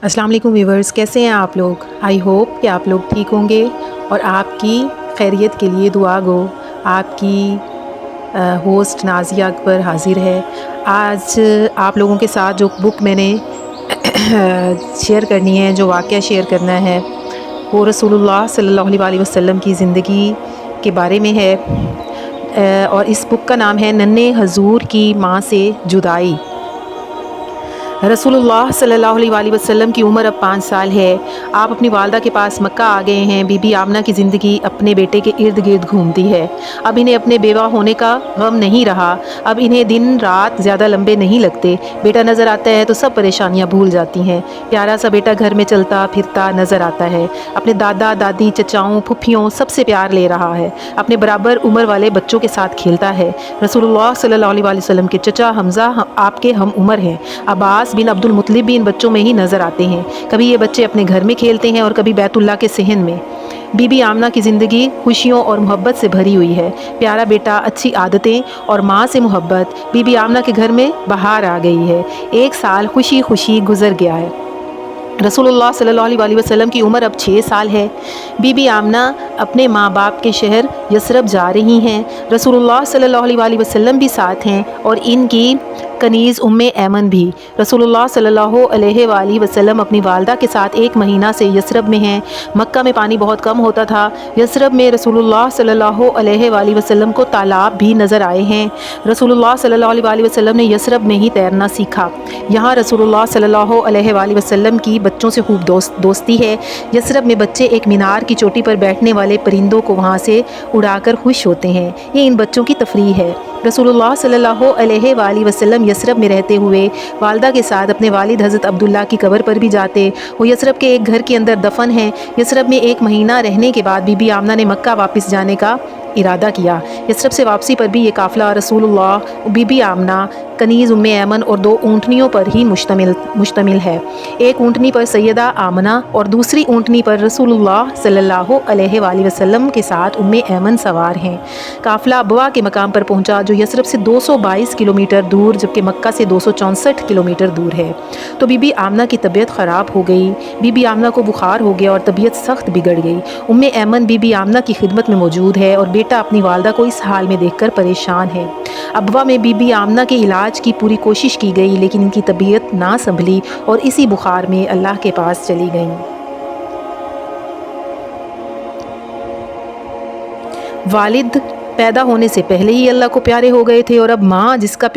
अस्सलाम वालेकुम व्यूवर्स, कैसे हैं आप लोग। आई होप कि आप लोग ठीक होंगे और आपकी खैरियत के लिए दुआ गो। आपकी होस्ट नाज़िया अकबर हाज़िर है। आज आप लोगों के साथ जो बुक मैंने शेयर करनी है, जो वाक़या शेयर करना है, वो रसूलुल्लाह सल्लल्लाहु अलैहि वसल्लम की ज़िंदगी के बारे में है। और इस बुक का नाम है नन्हे हजूर की माँ से जुदाई। रसूलुल्लाह सल्लल्लाहु अलैहि वसल्लम की उम्र अब 5 साल है। आप अपनी वालदा के पास मक्का आ गए हैं। बीबी आमना की ज़िंदगी अपने बेटे के इर्द गिर्द घूमती है। अब इन्हें अपने बेवा होने का गम नहीं रहा। अब इन्हें दिन रात ज़्यादा लंबे नहीं लगते। बेटा नज़र आता है तो सब परेशानियाँ भूल जाती हैं। प्यारा सा बेटा घर में चलता फिरता नज़र आता है। अपने दादा दादी चचाओं फुफ्फियों सबसे प्यार ले रहा है। अपने बराबर उम्र वाले बच्चों के साथ खेलता है। रसूलुल्लाह सल्लल्लाहु अलैहि वसल्लम के चचा हमज़ा आपके हम उम्र हैं। अब्बास बिन अब्दुल मुत्तलिब भी इन बच्चों में ही नज़र आते हैं। कभी ये बच्चे अपने घर में खेलते हैं और कभी बैतुल्लाह के सहन में। बीबी आमना की ज़िंदगी खुशियों और मोहब्बत से भरी हुई है। प्यारा बेटा, अच्छी आदतें और माँ से मोहब्बत। बीबी आमना के घर में बहार आ गई है। 1 साल खुशी खुशी गुजर गया है। रसूलुल्लाह सल्लल्लाहु अलैहि वसल्लम की उम्र अब 6 साल है। बीबी आमना अपने माँ बाप के शहर यसरब जा रही हैं। रसूलुल्लाह सल्लल्लाहु अलैहि वसल्लम भी साथ हैं और इनकी कनीज़ उम्मे ऐमन भी। रसूलुल्लाह सल्लल्लाहु अलैहि वसल्लम अपनी वालदा के साथ 1 महीना से यसरब में हैं। मक्का में पानी बहुत कम होता था। यसरब में रसूलुल्लाह सल्लल्लाहु अलैहि वसल्लम को तालाब भी नज़र आए हैं। रसूलुल्लाह सल्लल्लाहु अलैहि वसल्लम ने यसरब में ही तैरना सीखा। यहाँ रसूलुल्लाह सल्लल्लाहु अलैहि वसल्लम की बच्चों से खूब दोस्ती है। यसरब में बच्चे एक मीनार की चोटी पर बैठने वाले परिंदों को वहाँ से उड़ाकर खुश होते हैं। ये इन बच्चों की तफरीह है। रसूलुल्लाह सल्लल्लाहु अलैहि वसल्लम यसरब में रहते हुए वालदा के साथ अपने वालिद हज़रत अब्दुल्ला की कब्र पर भी जाते। वो यसरब के एक घर के अंदर दफन हैं। यसरब में 1 महीना रहने के बाद बीबी आमना ने मक्का वापस जाने का इरादा किया। यसरब से वापसी पर भी ये काफ़िला रसूलुल्लाह, बीबी आमना, कनीज़ उम्मे ऐमन और 2 ऊँटनियों पर ही मुश्तमिल है। एक ऊँटनी पर सैयदा आमना और दूसरी ऊँटनी पर रसूलुल्लाह सल्लल्लाहु अलैहि वसल्लम के साथ उम्मे ऐमन सवार हैं। काफ़िला अबवा के मकाम पर पहुंचा, जो यसरब से 222 किलोमीटर दूर जबकि मक्का से 264 किलोमीटर दूर है। तो बीबी आमना की तबीयत ख़राब हो गई। बीबी आमना को बुखार हो गया और तबीयत सख्त बिगड़ गई। उम्मे ऐमन बीबी आमना की खिदमत में मौजूद है और बेटा अपनी वालदा को इस हाल में देखकर परेशान है। अबवा में बीबी आमना के इलाज की पूरी कोशिश की गई, लेकिन इनकी तबीयत ना संभली और इसी बुखार में अल्लाह के पास चली गईं। वालिद पैदा होने से पहले ही अल्लाह को प्यारे हो गए थे और अब माँ जिसका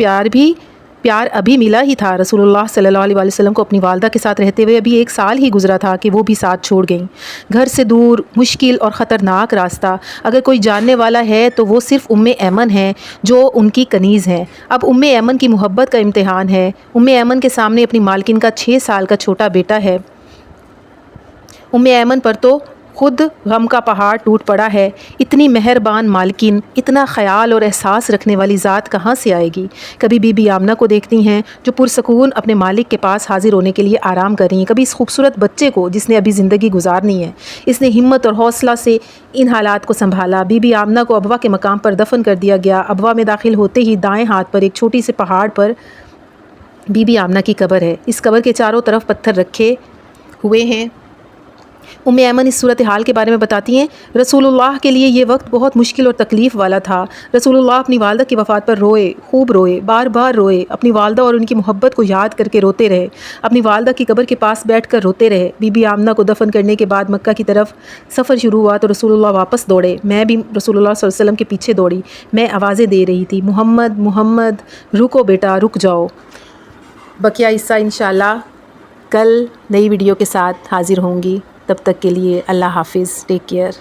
प्यार अभी मिला ही था। रसूलुल्लाह सल्लल्लाहु अलैहि वसल्लम को अपनी वालदा के साथ रहते हुए अभी 1 साल ही गुजरा था कि वो भी साथ छोड़ गईं। घर से दूर, मुश्किल और ख़तरनाक रास्ता। अगर कोई जानने वाला है तो वो सिर्फ़ उम्मे ऐमन है, जो उनकी कनीज़ हैं। अब उम्मे ऐमन की मोहब्बत का इम्तिहान है। उम्मे ऐमन के सामने अपनी मालकिन का 6 साल का छोटा बेटा है। उम्मे ऐमन पर तो खुद गम का पहाड़ टूट पड़ा है। इतनी मेहरबान मालकिन, इतना ख्याल और एहसास रखने वाली ज़ात कहाँ से आएगी। कभी बीबी आमना को देखती हैं जो पुरसकून अपने मालिक के पास हाजिर होने के लिए आराम कर रही हैं। कभी इस खूबसूरत बच्चे को जिसने अभी ज़िंदगी गुजारनी है। इसने हिम्मत और हौसला से इन हालात को संभाला। बीबी आमना को अबवा के मकाम पर दफन कर दिया गया। अबवा में दाखिल होते ही दाएँ हाथ पर एक छोटी से पहाड़ पर बीबी आमना की कब्र है। इस कब्र के चारों तरफ पत्थर रखे हुए हैं। उम्मे ऐमन इस सूरत हाल के बारे में बताती हैं, रसूलुल्लाह के लिए ये वक्त बहुत मुश्किल और तकलीफ़ वाला था। रसूलुल्लाह अपनी वालदा की वफ़ात पर रोए, खूब रोए, बार बार रोए। अपनी वालदा और उनकी मोहब्बत को याद करके रोते रहे। अपनी वालदा की कब्र के पास बैठकर रोते रहे। बीबी आमना को दफन करने के बाद मक्का की तरफ सफ़र शुरू हुआ तो रसूलुल्लाह वापस दौड़े। मैं भी रसूलुल्लाह सल्लल्लाहु अलैहि वसल्लम के पीछे दौड़ी। मैं आवाज़ें दे रही थी, मुहम्मद मुहम्मद, रुको बेटा रुक जाओ। बकिया हिस्सा इंशाअल्लाह कल नई वीडियो के साथ हाज़िर होंगी। तब तक के लिए अल्लाह हाफ़िज़, टेक केयर।